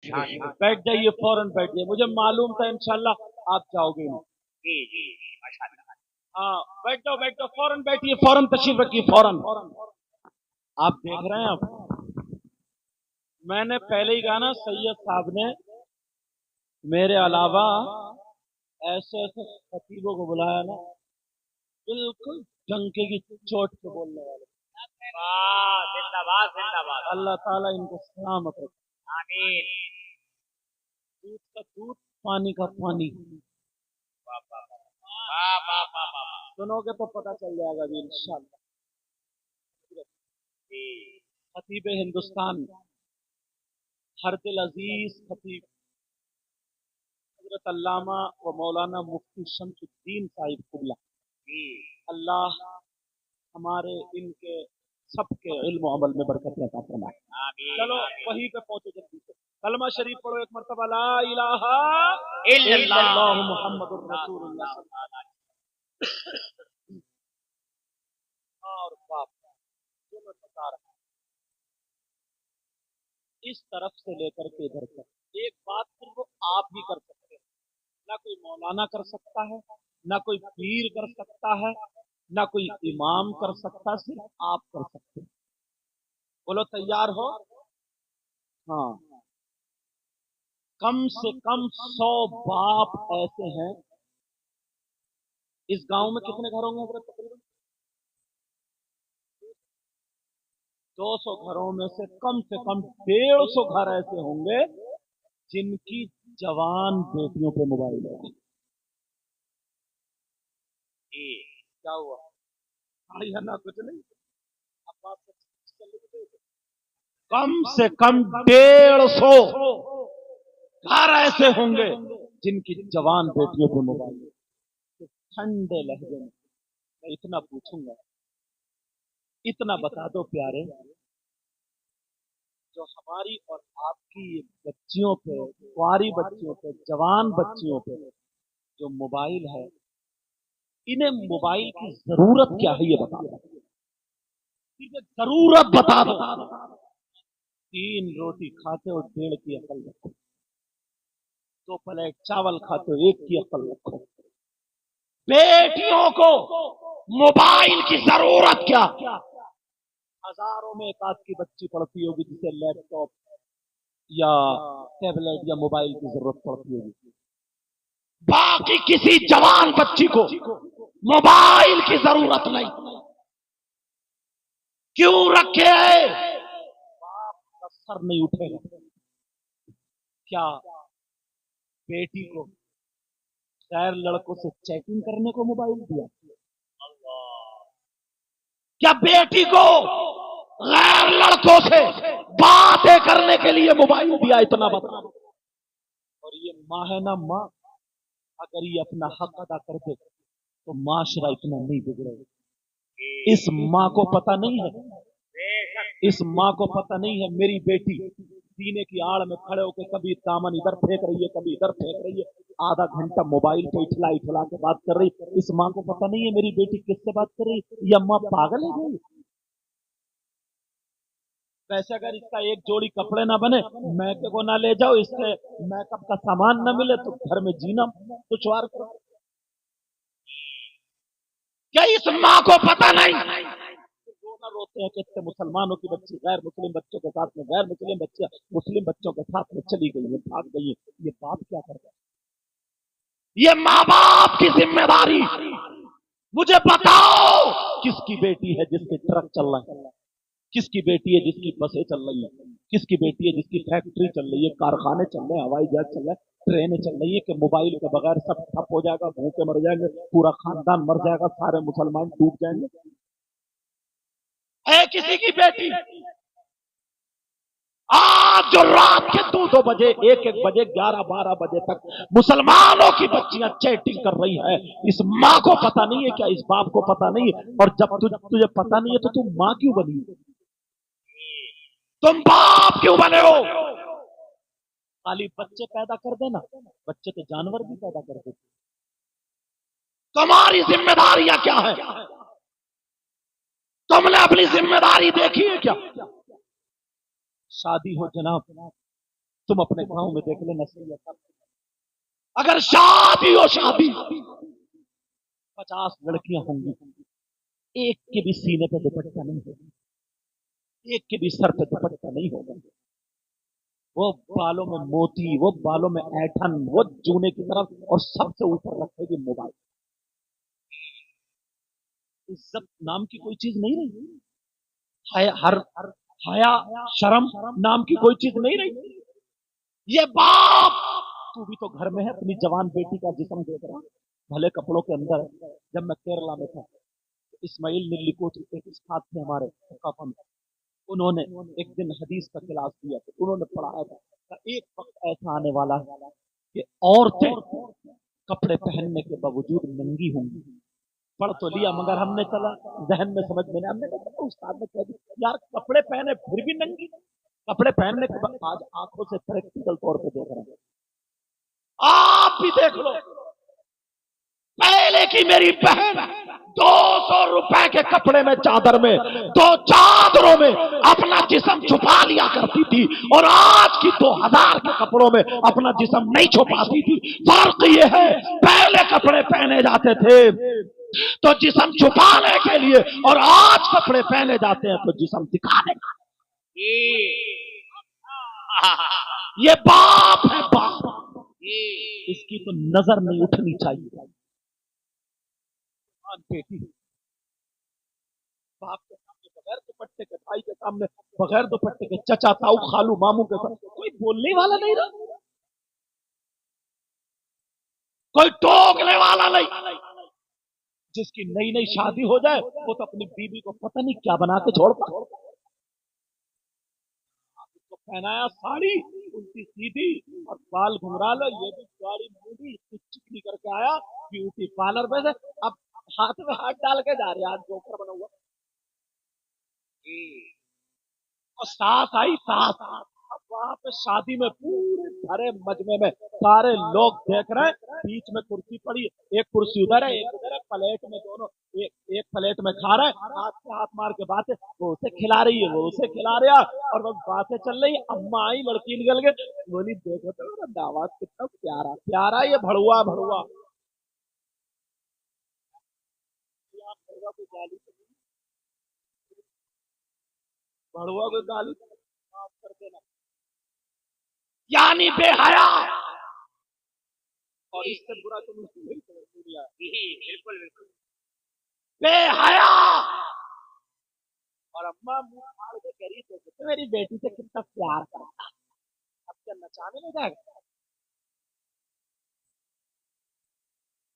बैठ जाइए, फौरन बैठ जाइए, मुझे मालूम था इंशाल्लाह आप जाओगे नहीं। जी जी माशाल्लाह। हाँ बैठ जाओ, फौरन बैठिए, फौरन तशरीफ रखिए, फौरन। आप देख रहे हैं, अब मैंने पहले ही कहा ना, सैयद साहब ने मेरे अलावा ऐसे ऐसे खतीबों को बुलाया ना, बिल्कुल डंके की चोट पे बोलने वाले। वाह जिंदाबाद जिंदाबाद। अल्लाह ताला इनको सलामत रखे। आमीन। दूध का दूध, पानी का पानी। वाह वाह वाह वाह वाह वाह। सुनोगे तो पता चल जाएगा अभी इंशाल्लाह। जी खतीब हिंदुस्तान हर दिल अजीज खतीब हजरत अल्लामा व मौलाना मुफ्ती शमसुद्दीन साहिब कुबला, जी अल्लाह हमारे इनके सबके इल्म और अमल में बरकत अता फरमाए। आमीन। चलो वहीं पे पहुंचे जल्दी से। कलमा शरीफ पढ़ो एक मरतबा, ला इलाहा इल्लल्लाह मुहम्मदुर रसूलुल्लाह। और बाप जो मैं बता रहा हूं, इस तरफ से लेकर के इधर तक एक बात सिर्फ आप ही कर सकते हैं, ना कोई मौलाना कर सकता है, ना कोई पीर कर सकता है, ना कोई इमाम कर सकता, सिर्फ आप कर सकते हैं। बोलो तैयार हो? हाँ, कम से कम 100 बाप ऐसे हैं इस गांव में। कितने घर होंगे हजरत? तकरीबन 200 घरों में से कम 150 घर ऐसे होंगे जिनकी जवान बेटियों पे मोबाइल है। जी क्या हुआ? हाँ या ना, कुछ नहीं। अब बात चल रही है। कम से कम 150 घर ऐसे होंगे जिनकी जवान बेटियों पे मोबाइल है। तो ठंडे लहजे में मैं इतना पूछूंगा, इतना बता दो प्यारे, जो हमारी और आपकी बच्चियों पे, कुंवारी बच्चियों पे, जवान बच्चियों पे जो मोबाइल है, इन्हें मोबाइल की जरूरत क्या है ये बता दो। जरूरत बता दो। 3 रोटी खाते हो 1.5 की अकल रखो, 2 प्लेट चावल खाते हो 1 की अकल रखो। बेटियों को मोबाइल की जरूरत क्या? हजारों में एक आध की बच्ची पढ़ती होगी जिसे लैपटॉप या टैबलेट या मोबाइल की जरूरत पड़ती होगी। बाकी किसी जवान बच्ची को मोबाइल की जरूरत नहीं। क्यों रखे है? बाप का सर नहीं उठेगा। क्या बेटी को गैर लड़कों से चैटिंग करने को मोबाइल दिया? क्या बेटी को गैर लड़कों से बातें करने के लिए मोबाइल दिया? इतना बता। और ये माँ है ना, माँ अगर ये अपना हक अदा कर दे तो माशरा इतना नहीं बिगड़ेगा। इस माँ को पता नहीं है, इस माँ को पता नहीं है मेरी बेटी सीने की आड़ में खड़े होकर कभी दामन इधर फेंक रही है, कभी इधर फेंक रही है, आधा घंटा मोबाइल पे इठला इठला के बात कर रही। इस माँ को पता नहीं है मेरी बेटी किससे बात कर रही। ये अम्मा पागल है गई। वैसे अगर इसका एक जोड़ी कपड़े ना बने, मैके को ना ले जाओ, इसके मेकअप का सामान ना मिले तो घर में जीना दुश्वार करो। क्या इस माँ को पता नहीं? रोना रोते हैं कि इतने मुसलमानों की बच्ची गैर मुस्लिम बच्चों के साथ में, गैर मुस्लिम बच्चियां मुस्लिम बच्चों के साथ में चली गई है, भाग गई है। ये बाप क्या कर रहा है? ये माँ बाप की जिम्मेदारी। मुझे बताओ किसकी बेटी है जिसके ट्रक चल रहा है, किसकी बेटी है जिसकी बसें चल रही है, किसकी बेटी है जिसकी फैक्ट्री चल रही है, कारखाने चल रहे हैं, हवाई जहाज चल रहा है, ट्रेनें चल रही है, कि मोबाइल के बगैर सब ठप हो जाएगा, भूखे मर जाएंगे, पूरा खानदान मर जाएगा, सारे मुसलमान डूब जाएंगे। है किसी की बेटी आज जो रात के 2-2 बजे, 1-1 बजे, 11-12 बजे तक मुसलमानों की बच्चियां चैटिंग कर रही है, इस माँ को पता नहीं है क्या? इस बाप को पता नहीं है? और जब तुझे पता नहीं है तो तुम माँ क्यों बनी? तुम बाप क्यों बने हो? खाली बच्चे पैदा कर देना, बच्चे तो जानवर भी पैदा कर देते। तुम्हारी जिम्मेदारियां क्या है? तुमने अपनी जिम्मेदारी देखी है क्या? शादी हो जनाब, तुम अपने गांव में देख लेना सही, अगर शादी हो शादी 50 लड़कियां होंगी, एक के भी सीने पे दुपट्टा नहीं होगा, एक के भी सर पे दुपट्टा नहीं होगा, वो बालों में मोती, वो बालों में ऐठन, वो जूने की तरफ, और सबसे ऊपर रखेगी मोबाइल। इज्जत नाम की कोई चीज नहीं रही, हया शर्म नाम की कोई चीज नहीं रही। ये बाप, तू भी तो घर में है, अपनी जवान बेटी का जिस्म देख रहा, भले कपड़ों के अंदर है। जब मैं केरला में था, इस्माइल निल्लिकोट एक उस्ताद थे हमारे थकाफा में, उन्होंने एक दिन हदीस का क्लास दिया, तो उन्होंने पढ़ाया था एक वक्त ऐसा आने वाला है कि औरतें कपड़े पहनने के बावजूद नंगी होंगी। पढ़ तो लिया, मगर हमने चला जहन में समझ में नहीं, हमने कहा उस्ताद ने कह दिया यार कपड़े पहने फिर भी नंगी, कपड़े पहनने के बाद आज आंखों से प्रैक्टिकल तौर पे देख रहे हैं, आप भी देख लो। पहले की मेरी बहन 200 रुपए के कपड़े में, चादर में, 2 चादरों में अपना जिस्म छुपा लिया करती थी, और आज की 2000 के कपड़ों में अपना जिस्म नहीं छुपाती थी। फर्क ये है, पहले कपड़े पहने जाते थे तो जिस्म छुपाने के लिए, और आज कपड़े पहने जाते हैं तो जिस्म दिखाने का। ये बाप है, बाप, इसकी तो नजर नहीं उठनी चाहिए। बेटी बाप के सामने बगैर दुपट्टे के, भाई के सामने बगैर दुपट्टे के, चचा ताऊ खालू मामू के सामने कोई बोलने वाला नहीं रहा, कोई टोकने वाला नहीं। जिसकी नई नई शादी हो जाए वो तो अपनी बीवी को पता नहीं क्या बना के छोड़ता, उसको पहनाया साड़ी उल्टी सीधी और बाल घुंघरा लो, ये भी गाड़ी मूडी चिकनी करके आया ब्यूटी पार्लर में से, अब हाथ में हाथ डाल के जा रहे, हाथ जोकर बना हुआ, और सास आई सास। अब वहां पे शादी में पूरे भरे मजमे में सारे लोग देख रहे हैं, बीच में कुर्सी पड़ी, एक कुर्सी उधर है एक उधर है, प्लेट में दोनों एक प्लेट में खा रहे हैं, हाथ से हाथ मार के बातें, वो उसे खिला रही है वो उसे खिला रहा, और बस बातें चल रही। अम्मा आई, लड़की निकल गई, बोली देखो तो मेरा दामाद कितना प्यारा प्यारा, ये भड़ुआ भड़ुआ को गाली, भड़ुआ को गाली माफ कर देना, यानी बेहया, और इससे बुरा तो नहीं समझ, बिल्कुल बिल्कुल बेहया। और अम्मा मुंह फाड़ के कह रही तो मेरी बेटी से कितना प्यार करता, अब क्या नचाने में जाएगा?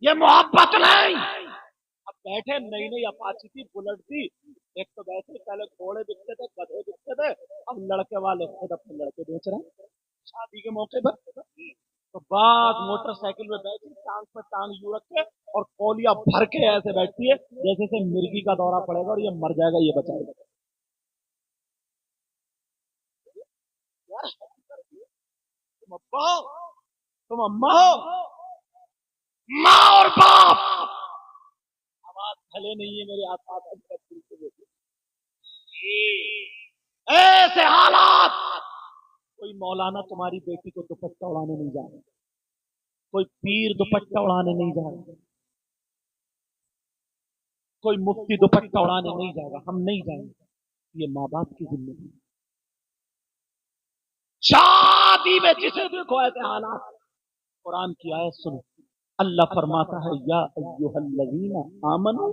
ये मोहब्बत नहीं। अब बैठे, नई नई अपाची थी, बुलेट थी, एक तो वैसे पहले घोड़े बिकते थे, गधे बिकते थे, अब लड़के वाले खुद अपने लड़के बेच रहे हैं शादी के मौके पर। तो बाद मोटरसाइकिल में बैठी, टांग पर टांग यू रख के, और कोलिया भर के ऐसे बैठती है जैसे से मिर्गी का दौरा पड़ेगा और ये मर जाएगा ये बचाएगा। यार तुम अब्बा हो, तुम अम्मा हो, माँ और बाप, आवाज भले नहीं है मेरे आसपास, ऐसे हालात, कोई मौलाना तुम्हारी बेटी को दुपट्टा उड़ाने नहीं जा रहा, कोई पीर दुपट्टा उड़ाने नहीं जा रहा, कोई मुफ्ती दुपट्टा उड़ाने नहीं जाएगा, हम नहीं जाएंगे। ये माँ बाप की जिम्मेदारी। शादी में जिसे देखो ऐसे हालात, कुरान की आयत सुनो, अल्लाह फरमाता है या अय्युहल्लज़ीना आमनू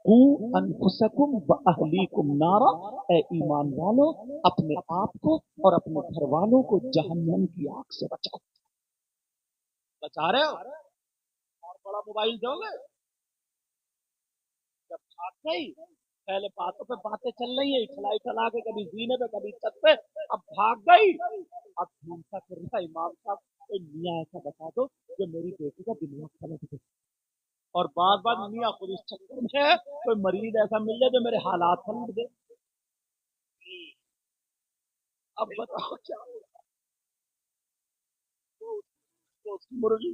कू अनफुसकुम व अहलीकुम नारा, ए ईमान वालों अपने आप को और अपने घर वालों को जहन्नम की आग से बचाओ। बचा रहे हो और बड़ा मोबाइल दोगे, जब भाग गई, पहले बातों पे बातें चल रही है, खिलाई खिला के कभी जीने पे कभी छत पे, अब भाग गई, अब ढूंढता फिर रहा इमाम साहब कोई मियाँ ऐसा बता दो जो मेरी बेटी का दिमाग पलट दे, और बार बार मियाँ खुद इस चक्कर में है कोई मरीज ऐसा मिल जाए जो मेरे हालात पलट दे। अब बताओ क्या होगा? तो उसकी मुर्गी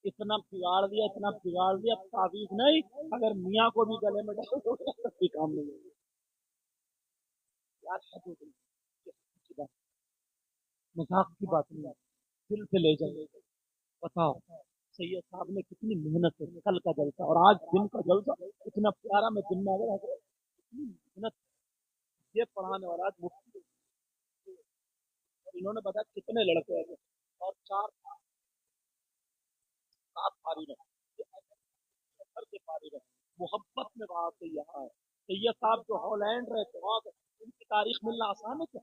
इतना बिगाड़ दिया, इतना बिगाड़ दिया, ताबीज नहीं, अगर मियाँ को भी गले में डाल दो तो काम नहीं होगा। यार मजाक की बात नहीं है, दिल पे ले जाए। बताओ सैयद साहब ने कितनी मेहनत है, कल का जलसा और आज दिन का जलसा इतना प्यारा। मैं दिन में अगर इतनी मेहनत ये पढ़ाने वाला आज मुफ्ती, और इन्होंने बताया कितने लड़के हैं और चार सात पारी में घर के पारी में मोहब्बत में वहां से यहाँ है। सैयद साहब जो हॉलैंड रहते वहां से, उनकी तारीख मिलना आसान है क्या?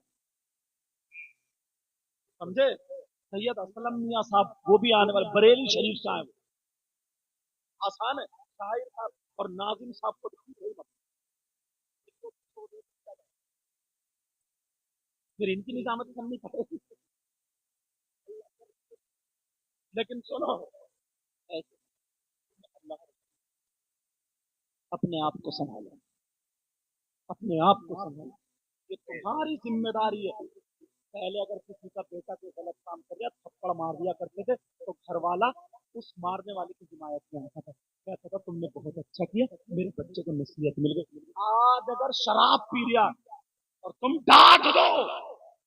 समझे? सैयद असलम मियाँ साहब वो भी आने वाले, बरेली शरीफ साहब, आसान है? शाहिर साहब और नाजिम साहब को फिर इनकी निजामत करनी पड़ेगी। लेकिन सुनो, ऐसे अल्लाह, अपने आप को संभालो, अपने आप को संभालो, ये तुम्हारी जिम्मेदारी है। पहले अगर किसी का बेटा कोई गलत काम कर दिया, थप्पड़ मार दिया करते थे, तो घर वाला उस मारने वाले की हिमायत में आता था, कहता था तुमने बहुत अच्छा किया, मेरे बच्चे को नसीहत मिल गई। आज अगर शराब पी लिया और तुम डांट दो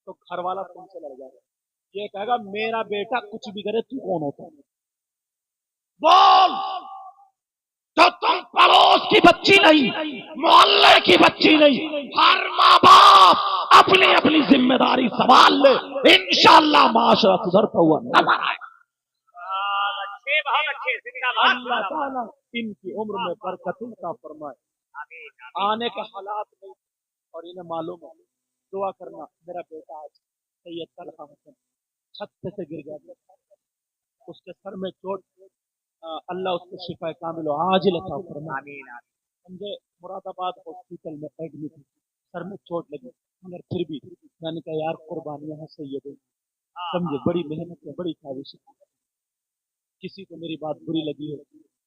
तो घर वाला तुमसे लड़ जाएगा, ये कहेगा मेरा बेटा कुछ भी करे तू कौन होता है? बोल, तो तुम पड़ोस की बच्ची नहीं, मोहल्ले की बच्ची नहीं, हर माँ बाप अपनी अपनी जिम्मेदारी संभाल ले, इंशाअल्लाह माशरा सुधरता हुआ नजर आएगा। बहुत अच्छे, जिंदाबाद। अल्लाह ताला इनकी उम्र में बरकत अता फरमाए, आने के हालात नहीं और इन्हें मालूम है। दुआ करना, मेरा बेटा आज सैयद तलहा हुसैन छत पे से गिर गया, उसके सर में चोट, अल्लाह उसको शिफा कामिल आज अता फरमाए। समझे? मुरादाबाद हॉस्पिटल में एडमिट, सर में चोट लगी, मगर फिर भी मैंने कहा यार कुर्बानियां हैं सैयद, समझे? बड़ी मेहनत है, बड़ी ख्वाहिश है। किसी को मेरी बात बुरी लगी हो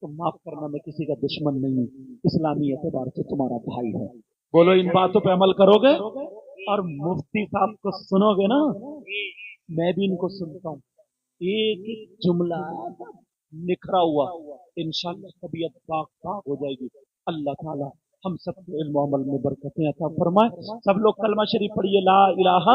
तो माफ करना, मैं किसी का दुश्मन नहीं हूँ, इस्लामी एतबार से तुम्हारा भाई है। बोलो इन बातों पे अमल करोगे और मुफ्ती साहब को सुनोगे ना, मैं भी इनको सुनता हूँ, एक एक जुमला निखरा हुआ, इंशाअल्लाह तबीयत पाक पाक हो जाएगी। अल्लाह ताला हम सबके इल्म अमल में बरकतें अता फरमाए। सब लोग कलमा शरीफ पढ़िए, ला इलाहा